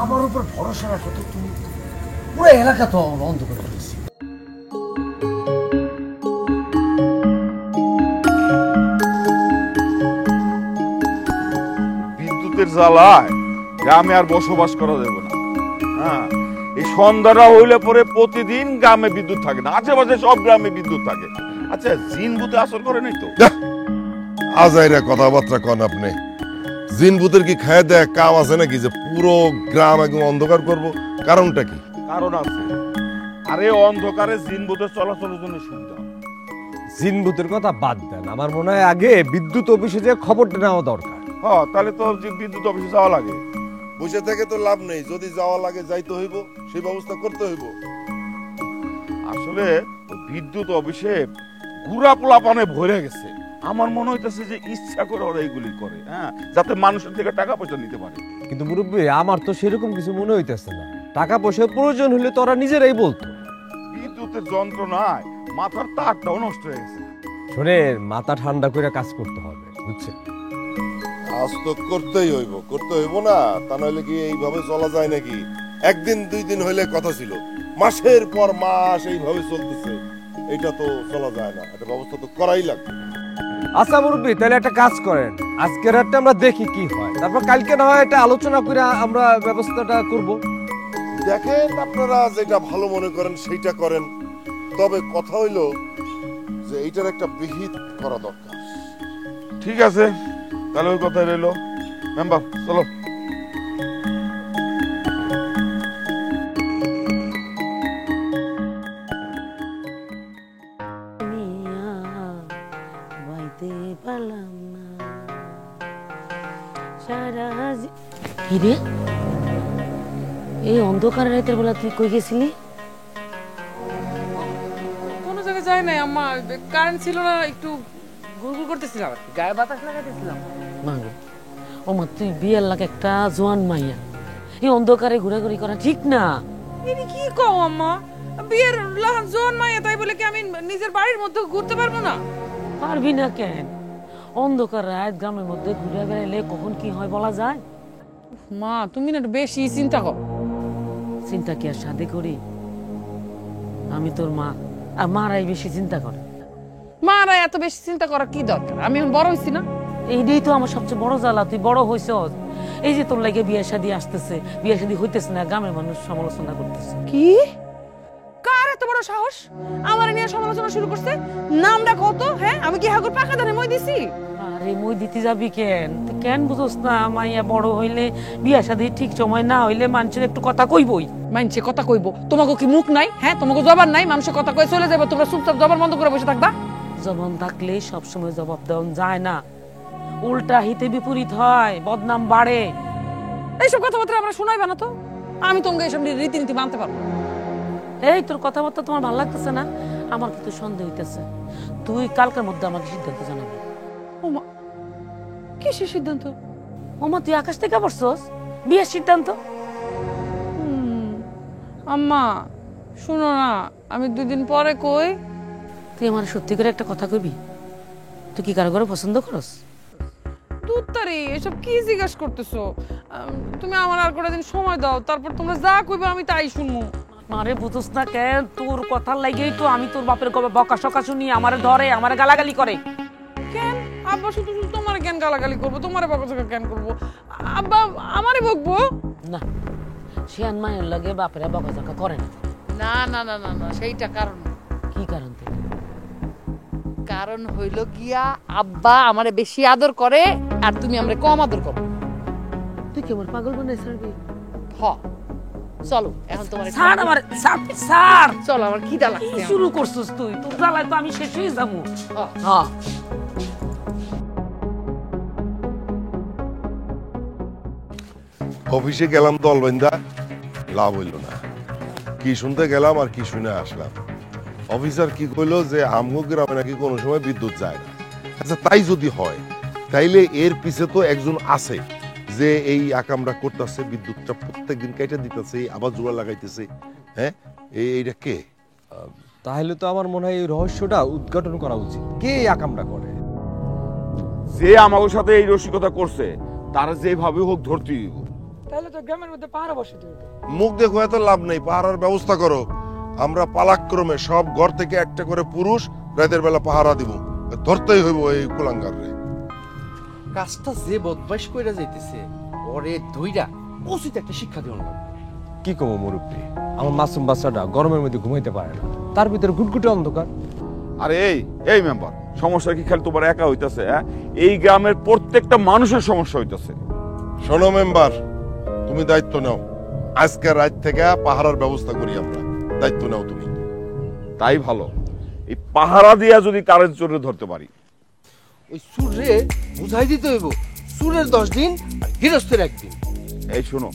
আমার উপর ভরসা রাখো তো তুমি। পুরো এলাকা তো অন্ধকার করেছি। বিদ্যুতের জ্বালায় গ্রামে আর বসবাস করা যাবে না। হ্যাঁ, এই সন্ধ্যাটা হইলে পরে প্রতিদিন গ্রামে বিদ্যুৎ থাকে না, আশেপাশে সব গ্রামে বিদ্যুৎ থাকে। আচ্ছা, জিন ভূতে আসর করে নাই তো? আজাইরা কথাবার্তা কন আপনি। জিন ভূতের কি খায় দেয় কাম আছে নাকি যে পুরো গ্রাম একদম অন্ধকার করব? কারণটা কি? কারণ আছে। আরে অন্ধকারে জিন ভূতের চলাচলের জন্য সুবিধা। জিন ভূতের কথা বাদ দেন, আমার মনে হয় আগে বিদ্যুৎ অফিসে যে খবরটা নেওয়া দরকার। হ্যাঁ, তাহলে তো বিদ্যুৎ অফিসে যাওয়া লাগে। বসে থেকে তো লাভ নেই, যদি যাওয়া লাগে যাইতে হইব, সেই ব্যবস্থা করতে হইব। আসলে বিদ্যুৎ অফিসে গুড়া পোলাপানে ভরে গেছে। আমার মনে হইতেছে যে ইচ্ছা করে ওরা এইগুলি করে, হ্যাঁ, যাতে মানুষের থেকে টাকা পয়সা নিতে পারে। কিন্তু মুরব্বী, আমার তো সেরকম কিছু মনে হইতেছে না। টাকা পয়সার প্রয়োজন হলে তো ওরা নিজেরাই বলতো। বিদ্যুতের যন্ত্রণায় মাথার তারটাও নষ্ট হয়ে গেছে। শোনেন, মাথা ঠান্ডা করে কাজ করতে হবে, বুঝছেন? কাজ তো করতেই হইব, করতে হইব না, তা নইলে কি এইভাবে চলা যায় নাকি? একদিন দুই দিন হইলে কথা ছিল, মাসের পর মাস এইভাবে চলতেছে, এটা তো চলা যায় না, একটা ব্যবস্থা তো করাই লাগবে। আচ্ছা মুরব্বী, তাহলে একটা কাজ করেন, আজকে রাতটা আমরা দেখি কি হয়, তারপর কালকে না হয় একটা আলোচনা করে আমরা ব্যবস্থাটা করব। দেখেন, আপনারা যেটা ভালো মনে করেন সেইটা করেন, তবে কথা হইলো যে এইটার একটা বিহিত করা দরকার। ঠিক আছে, তাহলে ওই কথাই রইলো। মেম্বার, চলো। কিরে, এই অন্ধকার রাতের বেলা তুই কই গেছিলি? কোনো জায়গায় যাই নাই আম্মা, কারেন্ট ছিল না, একটু ঘুরঘুর করতেছিলাম আর কি, গায়ে বাতাস লাগাইতেছিলাম। মাগো, ও মা, তুই বিয়ের লাগে একটা জোয়ান মাইয়া, এই অন্ধকারে ঘোরাঘুরি করা ঠিক না। এনি কি কও আম্মা, বিয়ের লাহান জোয়ান মাইয়া তাই বলে কি আমি নিজের বাড়ির মধ্যে ঘুরতে পারবো না? পারবি না কেন? অন্ধকার রাত গ্রামের মধ্যে ঘুরে বেড়াইলে কখন কি হয় বলা যায়? মা, তুমি না একটু বেশি চিন্তা করো। চিন্তা কি আর সাধে করি? আমি তোর মা, আর মারাই বেশি চিন্তা করে। মারা এত বেশি চিন্তা করা কি দরকার? আমি এখন বড় হইছি না? এইটাই তো আমার সবচেয়ে বড় জ্বালা, তুই বড় হইছ, এই যে তোর লাগে বিয়ে শাদী আসতেছে, বিয়ে শাদী হইতেছে না, গ্রামের মানুষ সমালোচনা করতেছে। কি? কার এত বড় সাহস আমার নিয়ে সমালোচনা শুরু করছে? নামটা কত? হ্যাঁ, আমি কি হাগুর পাকা ধানে মই দিছি? আরে মই দিতে যাবি কেন? তুই কেন বুঝোস না মাইয়া বড় হইলে বিয়ে শাদী ঠিক সময় না হইলে মানুষের একটু কথা কইবই। মানছে কথা কইবো, তোমাকে কি মুখ নাই? হ্যাঁ, তোমাকে জবান নাই? মানুষের কথা কয়ে চলে যাবে, তোমরা চুপচাপ জবান বন্ধ করে বসে থাকবা? জবান থাকলে সবসময় জবাব দেওয়া যায় না, উল্টা হিতে বিপরীত হয়, বদনাম বাড়ে। এইসব কথাবার্তা আমরা শোনাইবা না তো। আমি তোমাকে এইসব রীতিনীতি মানতে পারবো। এই তোর কথাবার্তা তোমার ভালো লাগতেছে না? আমার কিন্তু সন্দেহ হইতেছে। তুই কালকের মধ্যে আমাকে সিদ্ধান্ত জানাবি। ওমা, কিসের সিদ্ধান্ত? ওমা, তুই আকাশ থেকে পড়ছস? বিয়ের সিদ্ধান্ত? আম্মা শুনো না, আমি 2 দিন পরে কই। তুই আমার সত্যি করে একটা কথা কইবি? তুই কি কারো করে পছন্দ করস? তুত্তারি এসব কি জিজ্ঞাসা করতেছো? তুমি আমার আর কটা দিন সময় দাও, তারপর তোমরা যা কইবে আমি তাই শুনবো। মারে বুঝোস না কেন? তোর কথার লাগেই তো আমি তোর বাপের বকা সকা শুনি, আমারে ধরে, আমারে গালাগালি করে। কেন আব্বা শুধু শুধু তোমার কেন গালাগালি করবো, তোমারে বকাঝকা কেন করবো? আব্বা আমারে বকবো না? শিয়ান মায়ের লাগে বাপেরা বকাঝকা করে না। না না না না না, সেইটা কারণ। কি কারণ? কারণ হইল গিয়া আব্বা আমারে বেশি আদর করে আর তুমি আমারে কম আদর করো। তুই কি আমার পাগল বানাই ছাড়বি? হ, চলো এখন তোমার ছাড় আমার, ছাড়। চলো, আমার খিদা লাগছে। শুরু করছিস তুই, তোর জ্বালায় তো আমি শেষ হয়ে যাবো। হ্যাঁ, অফিসে গেলাম তো অলবেন্দা, লাভ হইল না। কি শুনতে গেলাম আর কি শুনে আসলাম। অফিসার কি কইলো যে আমগো গ্রামে নাকি কোনো সময় বিদ্যুৎ যায় না। আচ্ছা, তাই যদি হয় তাইলে এর পিছে তো একজন আছে যে এই আকামরা করতেছে, বিদ্যুৎটা প্রত্যেকদিন কেটে দিতেছে, আবার জোড়া লাগাইতেছে। হ্যাঁ, এইটা কে? তাহলে তো আমার মনে হয় এই রহস্যটা উদ্ঘাটন করা উচিত, কে এই আকামটা করে। যে আমাদের সাথে এই রসিকতা করছে তারা যেভাবে হোক ধরতে দিব। তাহলে তো গ্রামের মধ্যে পাহারা বসাতে হইতো। মুখ দেখো এত লাভ নেই, পাহারার ব্যবস্থা করো। আমরা পালাক্রমে সব ঘর থেকে একটা করে পুরুষ রাতের বেলা পাহারা দিব, ধরতেই হইব এই কুলাঙ্গার রে। কাজটা যে বদমাইশ কইরা যাইতেছে ওরে ধইরা উচিত একটা শিক্ষা দিও না। কি কমো মুরব্বী, আমার মাসুম বাচ্চাটা গরমের মধ্যে ঘুমাইতে পারে না, তার ভিতরে গুটগুটে অন্ধকার। আরে এই মেম্বার, সমস্যা কি খালি তোমার একা হইতাছে? হ্যাঁ, এই গ্রামের প্রত্যেকটা মানুষের সমস্যা হইতাছে। শোনো মেম্বার, তুমি দায়িত্ব নাও। আজকে রাত থেকে পাহারার ব্যবস্থা করি আমরা, দায়িত্ব নাও তুমি। তাই ভালো, এই পাহারা দিয়া যদি কারেন্ট চোরে ধরতে পারি। ওই সুরে বুঝাই দিতে হইব, সুরের 10 দিন আর গৃহস্থের 1 দিন। এই শোনো,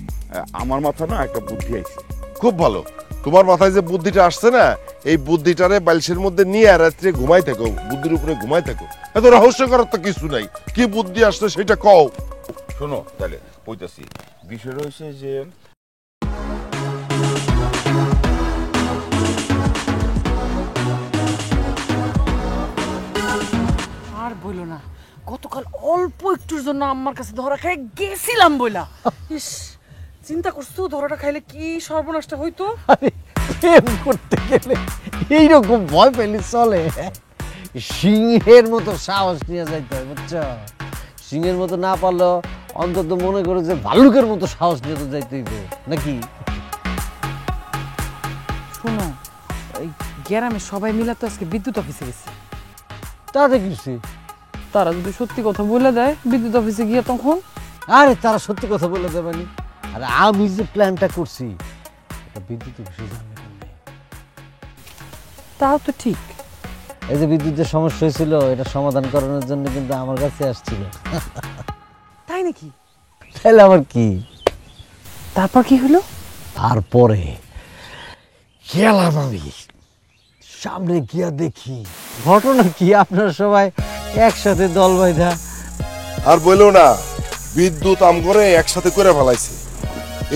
আমার মাথায় না একটা বুদ্ধি আইছে। খুব ভালো, তোমার মাথায় যে বুদ্ধিটা আসছে না, এই বুদ্ধিটারে বালিশের মধ্যে নিয়ে রাত্রে ঘুমাই থাকো, বুদ্ধির উপরে ঘুমাই থাকো। এত রহস্য করার তো কিছু নাই, কি বুদ্ধি আসছে সেটা কও। শোনো তাহলে কইতাছি, বিষয় রয়েছে যে আর বইলো না, গতকাল অল্প একটুর জন্য আমার কাছে ধরা খেয়ে গেছিলাম বইলা। ইস, চিন্তা করছো ধরাটা খাইলে কি সর্বনাশটা হইতো। আরে প্রেম করতে গেলে এইরকম ভয় পেলে চলে? সিংহের মতো সাহস নিয়ে যাইতে হয়, বুঝছো? সিংহের মতো না পারলেও অন্তত মনে করে যে ভালুকের মতো সাহস নিয়ে তো যাইতে হইবে নাকি? শোনো, এই গ্রামে সবাই মিলা তো আজকে বিদ্যুৎ অফিসে গেছে। তাতে কিছু। তারা যদি সত্যি কথা বলে দেয় বিদ্যুৎ অফিসে গিয়ে, তখন আরে তারা সত্যি কথা বলে দেবেনি। আরে আমি যে প্ল্যানটা করছি এটা বিদ্যুৎ অফিসে জানবে কেমনে? তাও তো ঠিক। এই যে বিদ্যুতের সমস্যা হয়েছিল, এটা সমাধান করানোর জন্য কিন্তু আমার কাছে আসছিল। তাই নাকি? তাহলে আমার কি? তারপর কি হলো? তারপরে গেলাম আমি সামনে গিয়া দেখি ঘটনা কি, আপনারা সবাই একসাথে দল বাইধা। আর বললো না, বিদ্যুৎ আমগরে একসাথে করে ফেলাইছে।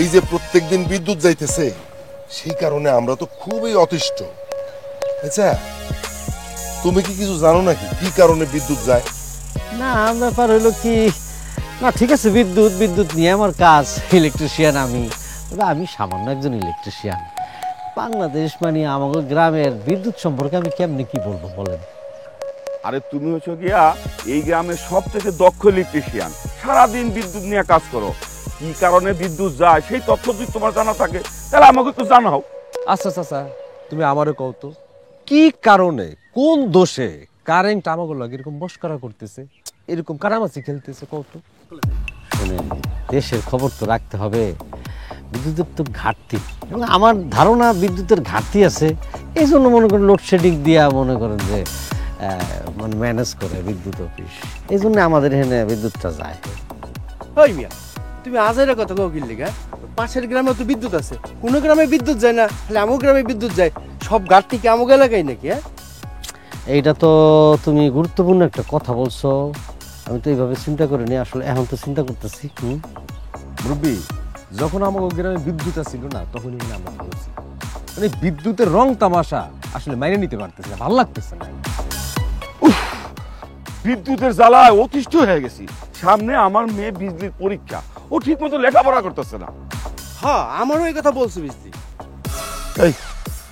এই যে প্রত্যেকদিন বিদ্যুৎ যাইতেছে, সেই কারণে আমরা তো খুবই অতিষ্ঠ। আচ্ছা, তুমি কি কিছু জানো নাকি কি কারণে বিদ্যুৎ যায়? না, ব্যাপার হইলো কি, না ঠিক আছে, বিদ্যুৎ নিয়ে আমার কাজ, ইলেকট্রিশিয়ান আমি। তবে আমি সামান্য একজন ইলেকট্রিশিয়ান। বাংলাদেশ মানে আমাদের গ্রামের বিদ্যুৎ সম্পর্কে আমি কেমনে কি বলবো বলেন? আরে তুমি হচ্ছে গিয়া এই গ্রামের সব থেকে দক্ষ ইলেকট্রিশিয়ান, সারাদিন বিদ্যুৎ নিয়ে কাজ করো। কি কারণে বিদ্যুৎ যায় সেই তথ্য যদি তোমার জানা থাকে তাহলে আমাকে একটু জানাও। আচ্ছা চাচা, তুমি আমারে কও তো, কি কারণে, কোন দোষে কারেন্ট আমাকে লাগে এরকম মস্করা করতেছে, এরকম কারামাচি খেলতেছে, কও তো। শোনেন, দেশের খবর তো রাখতে হবে। বিদ্যুতের তো ঘাটতি, এবং আমার ধারণা বিদ্যুতের ঘাটতি আছে। এই জন্য মনে করেন লোডশেডিং দিয়া মনে করেন যে মানে ম্যানেজ করে বিদ্যুৎ অফিস। এই জন্য আমাদের এখানে বিদ্যুৎটা যায়। ওই মিয়া, তুমি আজাইরা কথা কও কিনলি গা? পাশের গ্রামে তো বিদ্যুৎ আছে, কোনো গ্রামে বিদ্যুৎ যায় না, খালি আমো গ্রামে বিদ্যুৎ যায়। সব ঘাটতি কি আমো এলাকায় নাকি? হ্যাঁ, এইটা তো তুমি গুরুত্বপূর্ণ একটা কথা বলছো। আমি তো এইভাবে চিন্তা করিনি, আসলে এখন তো চিন্তা করতেছি। মুরব্বী, যখন আমাকে গ্রামে বিদ্যুৎ আসছিল না, তখনই মানে আমরা ভালো ছিলাম। মানে বিদ্যুতের রং তামাশা আসলে মাইনে নিতে পারতেছে না, ভালো লাগতেছে না। বিদ্যুতের জ্বালায় অতিষ্ঠ হয়ে গেছি। সামনে আমার মেয়ে বিজলির পরীক্ষা, ও ঠিক মতো লেখাপড়া করতেছে না। হ্যাঁ, আমারও এই কথা বলছে বিজলি। এই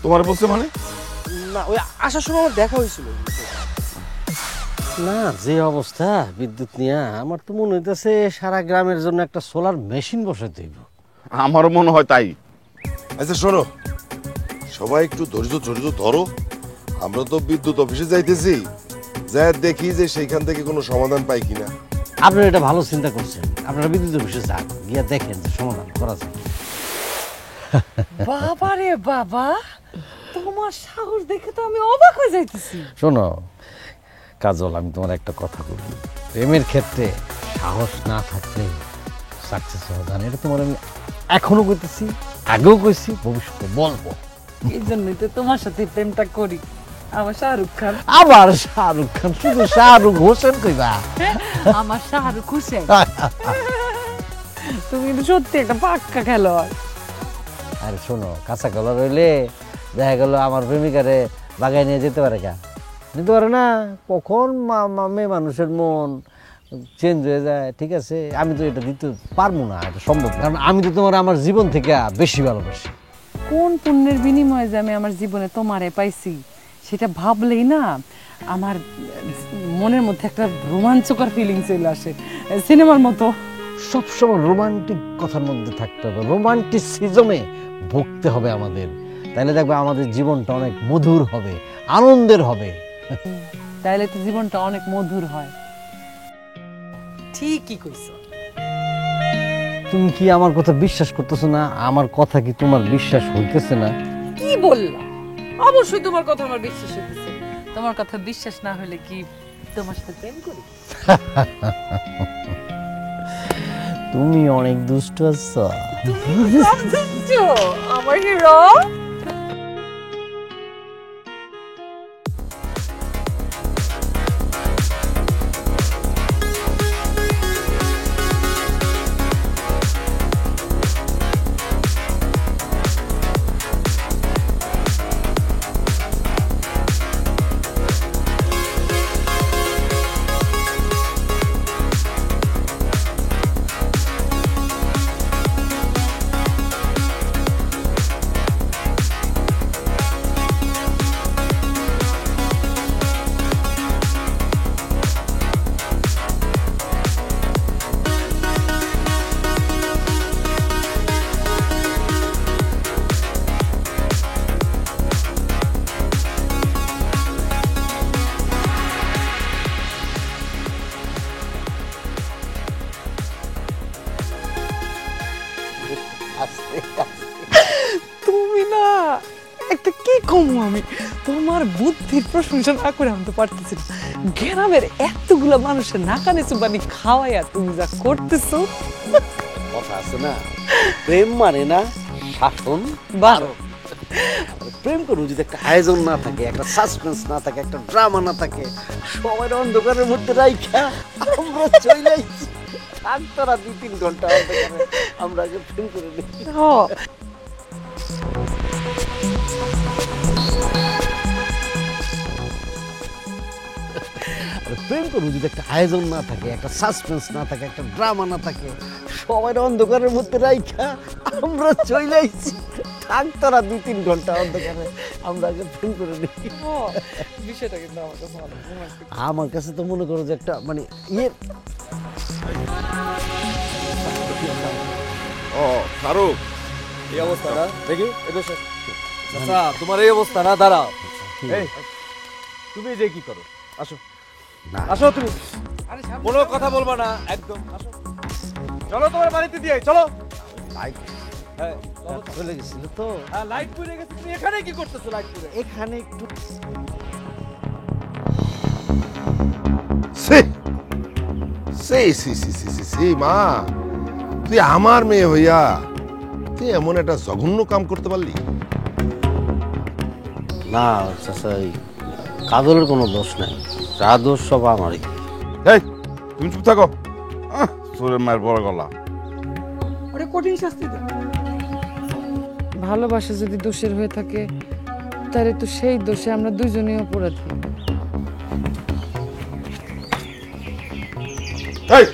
তোমার বলছে মানে? না, ওই আসার সময় আমার দেখা হয়েছিল। না, যে অবস্থা বিদ্যুৎ নিয়ে, আমার তো মনে হইতেছে সারা গ্রামের জন্য একটা সোলার মেশিন বসাতে হইব। আমারও মনে হয় তাই। আচ্ছা শোনো, সবাই একটু ধৈর্য ধরো। আমরা তো বিদ্যুৎ অফিসে যাইতেছি, যা দেখি যে সেইখান থেকে কোনো সমাধান পাই কিনা। আপনারা এটা ভালো চিন্তা করছেন, আপনারা বিদ্যুৎ অফিসে যান, গিয়া দেখেন যে সমাধান করা যায়। বাবা রে বাবা, তোমার সাহস দেখে তো আমি অবাক হয়ে যাইতেছি। শোনো কাজল, আমি তোমার একটা কথা বলি, প্রেমের ক্ষেত্রে সাহস না থাকলে সাকসেস হওয়া যায় না। এটা তোমার আমি এখনো কইতেছি, আগেও কইছি, ভবিষ্যতে বলবো। এই জন্যই তো তোমার সাথে প্রেমটা করি। আমার শাহরুখ খান। আবার শাহরুখ খান? শুধু শাহরুখ হোসেন কইবা? আমার শাহরুখ হোসেন। তুমি কিন্তু সত্যি একটা পাক্কা খেলোয়াড়। আরে শোনো, কাঁচা কলা রইলে দেখা গেল আমার প্রেমিকারে বাগায় নিয়ে যেতে পারে, নিতে পারে না। কখন মেয়ে মানুষের মন চেঞ্জ হয়ে যায়, ঠিক আছে, আমি তো এটা দিতে পারবো না, এটা সম্ভব না। কারণ আমি তো তোমার আমার জীবন থেকে বেশি ভালোবাসি। কোন পুণ্যের বিনিময়ে যে আমি আমার জীবনে তোমারে পাইছি সেটা ভাবলেই না আমার মনের মধ্যে একটা রোমাঞ্চকর ফিলিং চলে আসে, সিনেমার মতো। সবসময় রোমান্টিক কথার মধ্যে থাকতে হবে, রোমান্টিসিজমে ভুগতে হবে আমাদের, তাহলে দেখবে আমাদের জীবনটা অনেক মধুর হবে, আনন্দের হবে। তাইলে তো জীবনটা অনেক মধুর হয়। ঠিকই কইছো। তুমি কি আমার কথা বিশ্বাস করতেছো না? আমার কথা কি তোমার বিশ্বাস হইতেছে না? কি বললা? অবশ্যই তোমার কথা আমার বিশ্বাস হইতেছে। তোমার কথা বিশ্বাস না হলে কি তোমার সাথে প্রেম করি? তুমি অনেক দুষ্ট আছো। আমার হিরো। তুমি না একটা কি কমু, আমি তোমার বুদ্ধির প্রশংসা না করে আমি তো পারতেছি না। গ্রামের এতগুলা মানুষের নাকানে চুবানি খাওয়াইয়া তুমি যা করতেছো। কথা আছে না, প্রেম মানে না শাসন বারো। প্রেম করুন যদি একটা আয়োজন না থাকে, একটা সাসপেন্স না থাকে, একটা ড্রামা না থাকে, সবাই অন্ধকারের মধ্যে রাইখা আমরা চলে আইছি। থাক তোরা 2-3 ঘন্টা অন্ধকারে, আমরা আগে প্রেম করে নিই। প্রেম করুন যদি একটা আয়োজন না থাকে, একটা সাসপেন্স না থাকে, একটা ড্রামা না থাকে, সবাই অন্ধকারের মধ্যে রাইখা আমরা চলে আইছি। থাক তোরা 2-3 ঘন্টা অন্ধকারে, আমরা আগে প্রেম করে নিই। বিষয়টা কিন্তু আমার কাছে ভালো। আমার কাছে তো মনে করো যে একটা মানে ইয়ে। ও শাহরুখ, এই অবস্থা না দেখি এটা আচ্ছা, তোমার এই অবস্থা না, দাঁড়াও। এই তুমি যে কি করো? আসো না। আসো, তুমি কোনো কথা বলবা না একদম। আসো, চলো তোমার বাড়িতে দিয়ে চলো। লাইট হ্যাঁ চলে গেছিল তো, লাইট পুড়ে গেছে, তুমি এখানে কি করতেছো? লাইট পুড়ে এখানে একটু মা, তুই আমার মেয়ে হইয়া তুই এমন একটা জঘন্য কাম করতে পারলি? না চাচা, কাজলের কোনো দোষ নাই, যা দোষ সব আমারই। এই তুমি চুপ থাকো। সুরের মায়ের বড় গলা। ওরে কঠিন শাস্তি দাও। ভালোবাসা যদি দোষের হয়ে থাকে তাহলে তো সেই দোষে আমরা দুজনেই অপরাধী। এই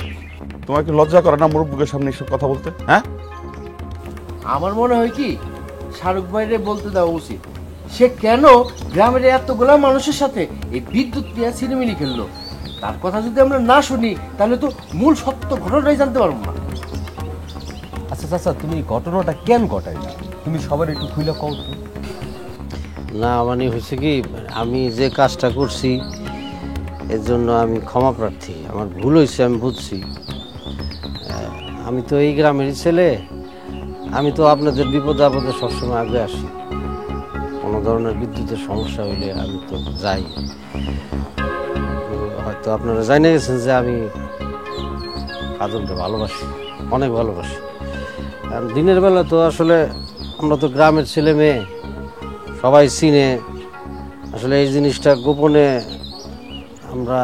তোমার কি লজ্জা করে না মুরব্বীর সামনে এসব কথা বলতে? হ্যাঁ, আমার মনে হয় কি শাহরুখ ভাইরে বলতে দেওয়া উচিত, সে কেন গ্রামের এতগুলা মানুষের সাথে এই বিদ্যুৎ নিয়ে ছিনিমিনি খেললো। তার কথা যদি আমরা না শুনি তাহলে তো মূল সত্য ঘটনাটাই জানতে পারবো না। আচ্ছা চাচা, তুমি ঘটনাটা কেন ঘটাই না তুমি সবার একটু খুলে কও তো। না মানে হয়েছে কি, আমি যে কাজটা করছি এর জন্য আমি ক্ষমা প্রার্থী, আমার ভুল হয়েছে, আমি বুঝছি। আমি তো এই গ্রামেরই ছেলে, আমি তো আপনাদের বিপদে আপদে সবসময় আগে আসি। কোনো ধরনের বিদ্যুতের সমস্যা হইলে আমি তো যাই। হয়তো আপনারা জানিয়ে গেছেন যে আমি কাজলকে ভালোবাসি, অনেক ভালোবাসি। কারণ দিনের বেলা তো আসলে আমরা তো গ্রামের ছেলে মেয়ে, সবাই চিনে। আসলে এই জিনিসটা গোপনে আমরা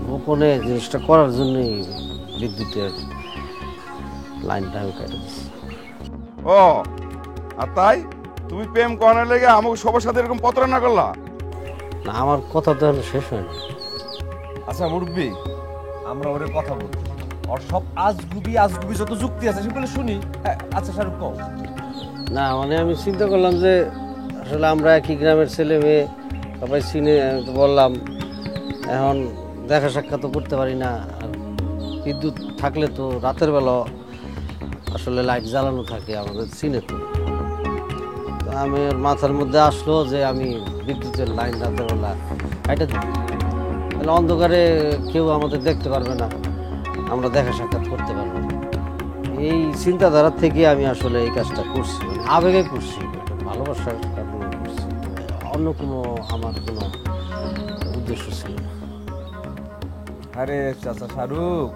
গোপনে জিনিসটা করার জন্যই বিদ্যুতের লাইনটা আমি কেটে দিচ্ছি। ও আর তাই তুমি প্রেম করার লেগে আমাকে সবার সাথে এরকম প্রতারণা করলা? না আমার কথা তো এখনো শেষ হয়নি। আচ্ছা মুরব্বী, আমরা ওরে কথা বলছি, ওর সব আজগুবি যত যুক্তি আছে সেগুলো শুনি। আচ্ছা শাহরুখ কও। না মানে আমি চিন্তা করলাম যে আসলে আমরা একই গ্রামের ছেলে মেয়ে, সবাই চিনে, আমি তো বললাম এখন দেখা সাক্ষাৎ করতে পারি না, আর বিদ্যুৎ থাকলে তো রাতের বেলা আসলে লাইট জ্বালানো থাকে, আমাদের চিনে তো। আমি ওর মাথার মধ্যে আসলো যে আমি বিদ্যুতের লাইন রাতের বেলা এটা দিই, তাহলে অন্ধকারে কেউ আমাদের দেখতে পারবে না, আমরা দেখা সাক্ষাৎ করতে পারবো না। এই চিন্তাধারা থেকে আমি আসলে এই কাজটা করছি, মানে আবেগে করছি, ভালোবাসার কারণে করছি, অন্য কোনো আমার কোনো উদ্দেশ্য ছিল না। আরে চাচা শাহরুখ,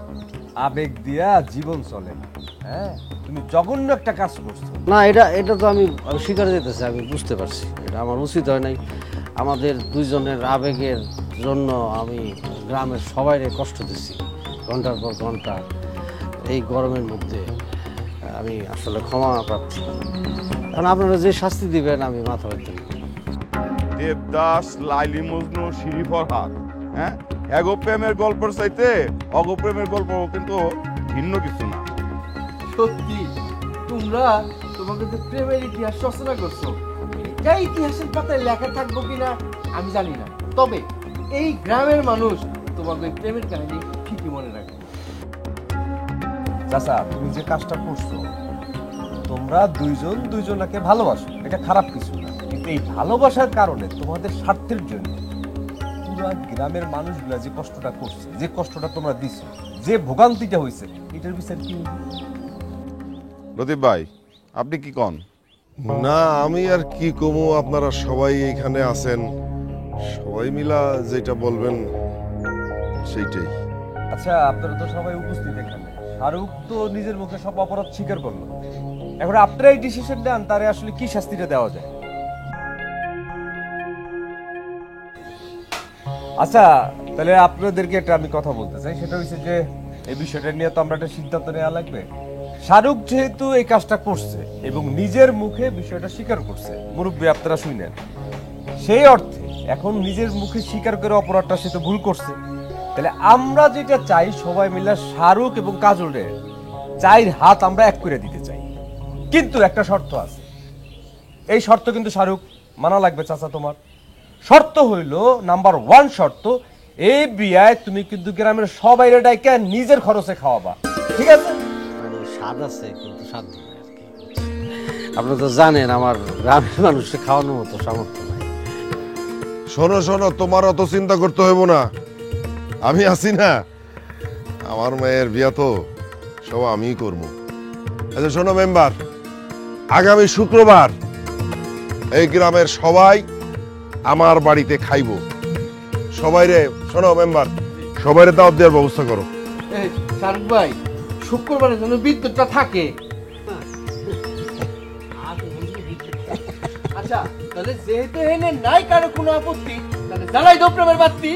আবেগ দিয়া জীবন চলে না। হ্যাঁ, তুমি জঘন্য একটা কাজ করছো। না এটা তো আমি স্বীকার যেতেছি, আমি বুঝতে পারছি এটা আমার উচিত হয় নাই। আমাদের দুইজনের আবেগের জন্য আমি গ্রামের সবাইরে কষ্ট দিছি ঘন্টার পর ঘন্টা এই গরমের মধ্যে। আমি আসলে ক্ষমা প্রার্থী, কারণ আপনারা যে শাস্তি দিবেন আমি মাথা ব্যথা। দেবদাস, লাইলি মজনু, শিরি ফরহাদ, হ্যাঁ, এগো প্রেমের গল্পের চাইতে অগপ্রেমের গল্প কিন্তু ভিন্ন কিছু না। সত্যি তোমরা তোমাকে যে প্রেমের ইতিহাস রচনা করছো, এটা ইতিহাসের পাতায় লেখা থাকবো কিনা আমি জানি না, তবে এই গ্রামের মানুষ তোমাকে প্রেমের কাহিনী ঠিকই মনে রাখবে। চাচা, তুমি যে কাজটা করছো, তোমরা দুইজন দুইজনকে ভালোবাসো, এটা খারাপ কিছু না, কিন্তু এই ভালোবাসার কারণে তোমাদের স্বার্থের জন্য পুরো গ্রামের মানুষগুলা যে কষ্টটা করছে, যে কষ্টটা তোমরা দিছো, যে ভোগান্তিটা হয়েছে, এটার বিচার কি? লতিফ ভাই, আপনি কি কন? না আমি আর কি কমু, আপনারা সবাই এখানে আছেন, সবাই মিলা যেটা বলবেন সেইটাই। আচ্ছা, আপনারা তো সবাই উপস্থিত এখানে, শাহরুখ তো নিজের মুখে সব অপরাধ স্বীকার করলো, এখন আপনারা এই ডিসিশন নেন তারে আসলে কি শাস্তিটা দেওয়া যায়। আচ্ছা, তাহলে আপনাদেরকে একটা আমি কথা বলতে চাই, সেটা হচ্ছে যে এই বিষয়টা নিয়ে তো আমরা একটা সিদ্ধান্ত নেওয়া লাগবে। শাহরুখ যেহেতু এই কাজটা করছে এবং নিজের মুখে বিষয়টা স্বীকার করছে, মুরব্বী আপনারা শুনেন, সেই অর্থে এখন নিজের মুখে স্বীকার করে অপরাধটা সে তো ভুল করছে, তাহলে আমরা যেটা চাই সবাই মিলে শাহরুখ এবং কাজলের চাইর হাত আমরা এক করে দিতে চাই, কিন্তু একটা শর্ত আছে। এই শর্ত কিন্তু শাহরুখ মানা লাগবে চাচা তোমার। শর্ত হইল নাম্বার 1 শর্ত, এই বিয়ায় তুমি কিন্তু গ্রামের সবাই ডাইকে নিজের খরচে খাওয়াবা, ঠিক আছে? মানে স্বাদ আছে কিন্তু স্বাদ নেই আর কি। আপনি তো জানেন আমার গ্রামের মানুষকে খাওয়ানোর মতো সামর্থ্য নাই। শোনো শোনো, তোমার অত চিন্তা করতে হইব না, আমি আছি না, আমার মেয়ের বিয়া তো সব আমিই করবো। আচ্ছা শোনো মেম্বার, আগামী শুক্রবার এই গ্রামের সবাই আমার বাড়িতে খাইব। সবাইরে শোনো মেম্বার, সবাইরে দাওয়াত দেওয়ার ব্যবস্থা করো। এই শাহরুখ ভাই, শুক্রবারের জন্য বিদ্যুৎটা থাকে। আচ্ছা, তাহলে যেহেতু এনে নাই কারো কোনো আপত্তি, তাহলে জ্বালাই দাও প্রেমের বাতি।